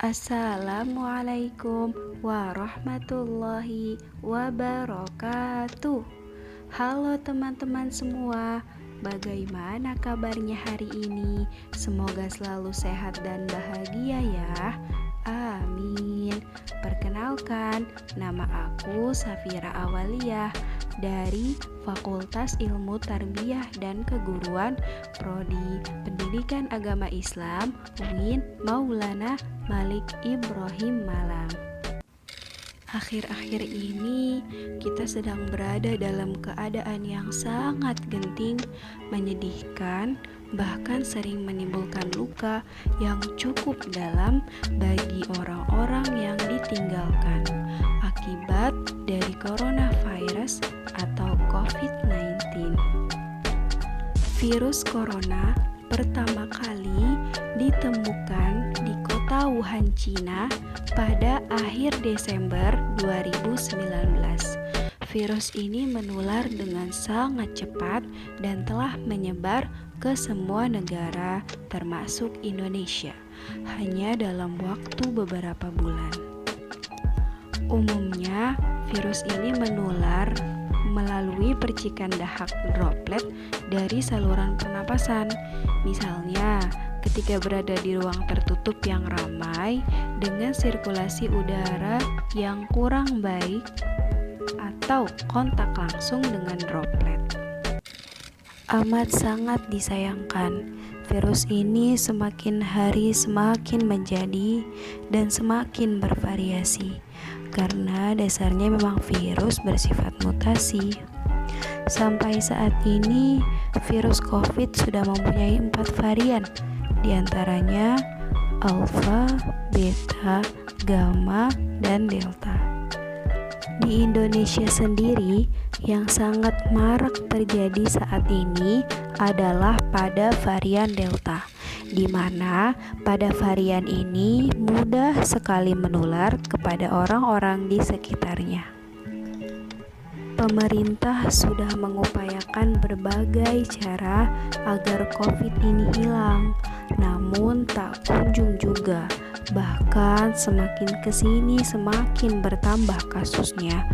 Assalamualaikum warahmatullahi wabarakatuh. Halo teman-teman semua, bagaimana kabarnya hari ini? Semoga selalu sehat dan bahagia ya. Amin. Perkenalkan, nama aku Safira Awaliyah dari Fakultas Ilmu Tarbiyah dan Keguruan Prodi Pendidikan Agama Islam UIN Maulana Malik Ibrahim Malang. Akhir-akhir ini kita sedang berada dalam keadaan yang sangat genting, menyedihkan, bahkan sering menimbulkan luka yang cukup dalam bagi orang-orang yang ditinggalkan akibat dari coronavirus atau COVID-19. Virus corona pertama kali ditemukan di kota Wuhan, Cina pada akhir Desember 2019. Virus ini menular dengan sangat cepat dan telah menyebar ke semua negara termasuk Indonesia hanya dalam waktu beberapa bulan. Umumnya, virus ini menular melalui percikan dahak droplet dari saluran pernapasan. Misalnya, ketika berada di ruang tertutup yang ramai dengan sirkulasi udara yang kurang baik atau kontak langsung dengan droplet. Amat sangat disayangkan, virus ini semakin hari semakin menjadi dan semakin bervariasi karena dasarnya memang virus bersifat mutasi. Sampai saat ini, virus COVID sudah mempunyai 4 varian, diantaranya Alpha, Beta, Gamma, dan Delta. Di Indonesia sendiri, yang sangat marak terjadi saat ini adalah pada varian Delta, di mana pada varian ini mudah sekali menular kepada orang-orang di sekitarnya. Pemerintah sudah mengupayakan berbagai cara agar COVID ini hilang, namun tak kunjung juga. Bahkan semakin kesini semakin bertambah kasusnya,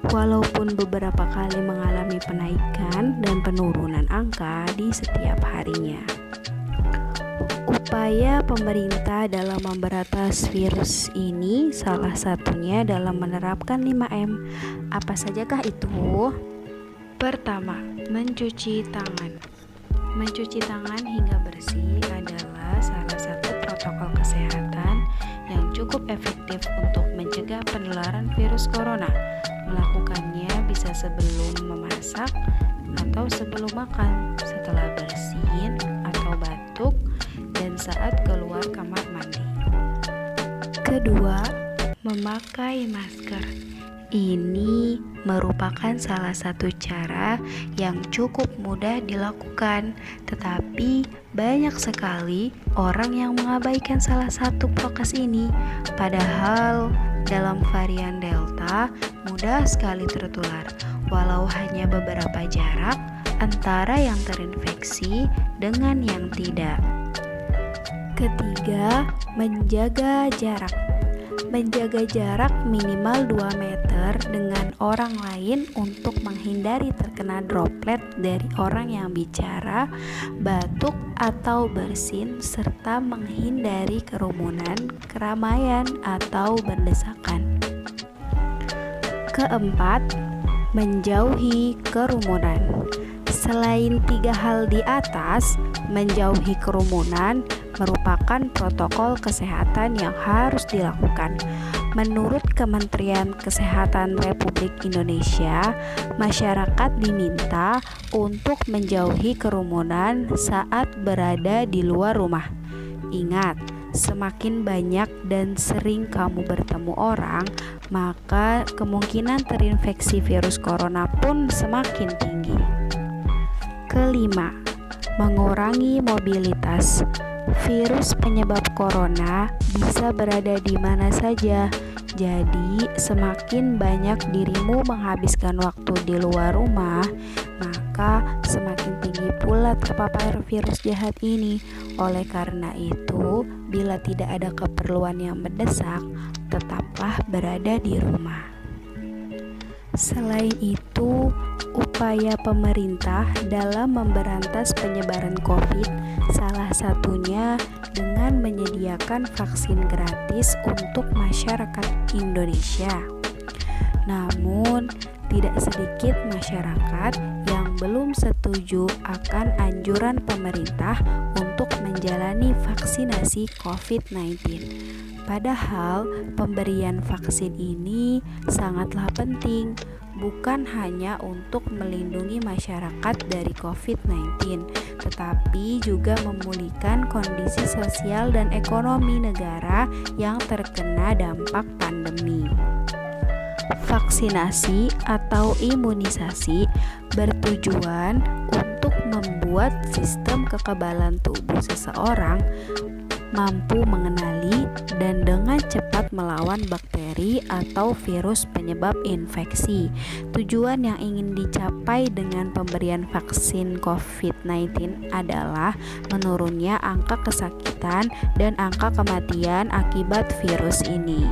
walaupun beberapa kali mengalami penaikan dan penurunan angka di setiap harinya. Upaya pemerintah dalam memberantas virus ini salah satunya dalam menerapkan 5M. Apa sajakah itu? Pertama, mencuci tangan. Mencuci tangan hingga bersih adalah salah satu protokol kesehatan yang cukup efektif untuk mencegah penularan virus corona. Melakukannya bisa sebelum memasak atau sebelum makan, setelah bersin atau batuk, dan saat keluar kamar mandi. Kedua, memakai masker. Ini merupakan salah satu cara yang cukup mudah dilakukan, tetapi banyak sekali orang yang mengabaikan salah satu prokes ini. Padahal dalam varian Delta mudah sekali tertular, walau hanya beberapa jarak antara yang terinfeksi dengan yang tidak. Ketiga, menjaga jarak. Menjaga jarak minimal 2 meter dengan orang lain untuk menghindari terkena droplet dari orang yang bicara, batuk, atau bersin, serta menghindari kerumunan, keramaian, atau berdesakan. Keempat, menjauhi kerumunan. Selain 3 hal di atas, menjauhi kerumunan merupakan protokol kesehatan yang harus dilakukan. Menurut Kementerian Kesehatan Republik Indonesia, masyarakat diminta untuk menjauhi kerumunan saat berada di luar rumah. Ingat, semakin banyak dan sering kamu bertemu orang, maka kemungkinan terinfeksi virus corona pun semakin tinggi. Kelima, mengurangi mobilitas. Virus penyebab corona bisa berada di mana saja. Jadi, semakin banyak dirimu menghabiskan waktu di luar rumah, maka semakin tinggi pula terpapar virus jahat ini. Oleh karena itu, bila tidak ada keperluan yang mendesak, tetaplah berada di rumah. Selain itu, upaya pemerintah dalam memberantas penyebaran COVID salah satunya dengan menyediakan vaksin gratis untuk masyarakat Indonesia. Namun, tidak sedikit masyarakat yang belum setuju akan anjuran pemerintah untuk menjalani vaksinasi COVID-19. Padahal pemberian vaksin ini sangatlah penting, bukan hanya untuk melindungi masyarakat dari COVID-19, tetapi juga memulihkan kondisi sosial dan ekonomi negara yang terkena dampak pandemi. Vaksinasi atau imunisasi bertujuan untuk membuat sistem kekebalan tubuh seseorang mampu mengenali dan dengan cepat melawan bakteri atau virus penyebab infeksi. Tujuan yang ingin dicapai dengan pemberian vaksin COVID-19 adalah menurunnya angka kesakitan dan angka kematian akibat virus ini.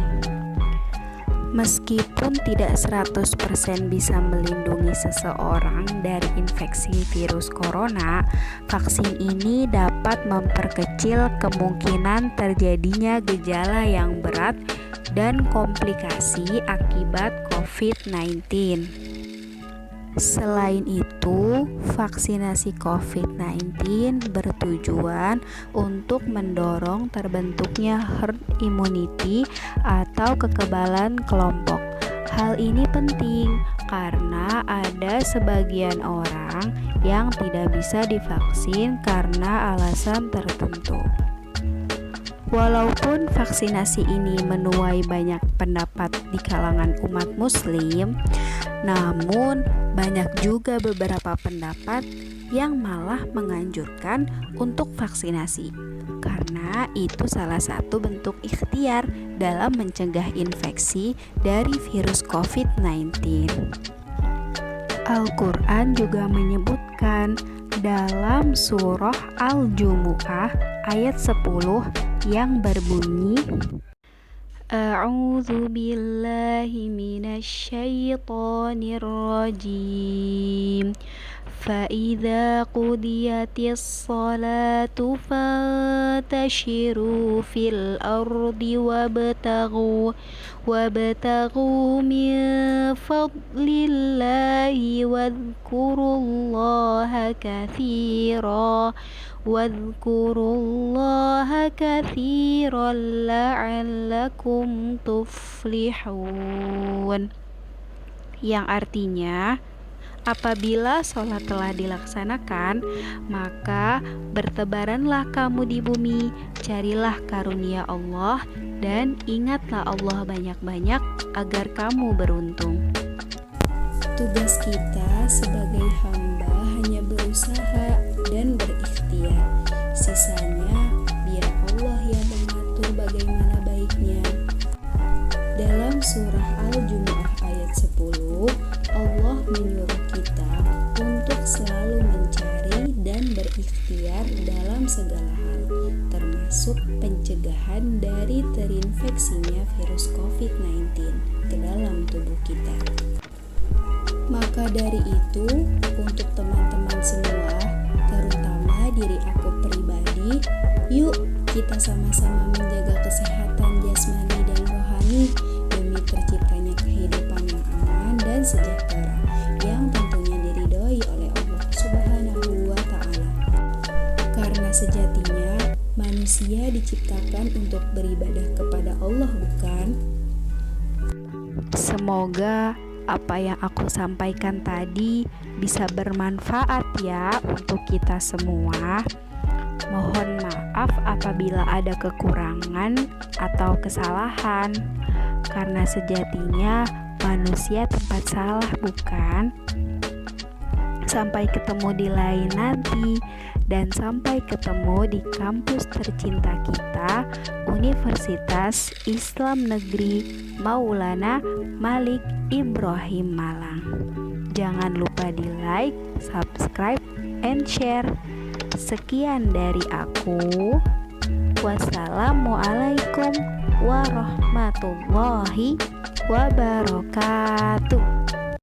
Meskipun tidak 100% bisa melindungi seseorang dari infeksi virus corona, vaksin ini dapat memperkecil kemungkinan terjadinya gejala yang berat dan komplikasi akibat COVID-19. Selain itu, vaksinasi COVID-19 bertujuan untuk mendorong terbentuknya herd immunity atau kekebalan kelompok. Hal ini penting karena ada sebagian orang yang tidak bisa divaksin karena alasan tertentu. Walaupun vaksinasi ini menuai banyak pendapat di kalangan umat muslim, namun banyak juga beberapa pendapat yang malah menganjurkan untuk vaksinasi, karena itu salah satu bentuk ikhtiar dalam mencegah infeksi dari virus COVID-19. Al-Quran juga menyebutkan dalam surah Al-Jumu'ah ayat 10 yang berbunyi, A'udzu billahi minasy syaithanir rajim. Fa idza qudiyatis shalatu fantashiru fil ardi wabtaghu min fadlillahi wadhkurullaha katsiran la'allakum tuflihun, yang artinya apabila sholat telah dilaksanakan, maka bertebaranlah kamu di bumi, carilah karunia Allah, dan ingatlah Allah banyak-banyak agar kamu beruntung. Tugas kita sebagai hamba hanya berusaha dan berikhtiar. Sisanya biar Allah yang mengatur bagaimana baiknya. Dalam surah Al-Jumu'ah ayat 10, Allah menyuruh kita untuk selalu mencari dan berikhtiar dalam segala hal, termasuk pencegahan dari terinfeksinya virus COVID-19 ke dalam tubuh kita. Maka dari itu, untuk teman-teman semua, terutama diri aku pribadi, yuk kita sama-sama menjaga kesehatan jasmani dan rohani demi terciptanya kehidupan yang aman dan sejahtera, yang tentunya diridhoi oleh Allah Subhanahu wa Ta'ala. Karena sejatinya manusia diciptakan untuk beribadah kepada Allah, bukan? Semoga apa yang aku sampaikan tadi bisa bermanfaat ya untuk kita semua. Mohon maaf apabila ada kekurangan atau kesalahan, karena sejatinya manusia tempat salah, bukan? Sampai ketemu di lain nanti, dan sampai ketemu di kampus tercinta kita, Universitas Islam Negeri Maulana Malik Ibrahim Malang. Jangan lupa di like, subscribe, and share. Sekian dari aku. Wassalamualaikum warahmatullahi wabarakatuh.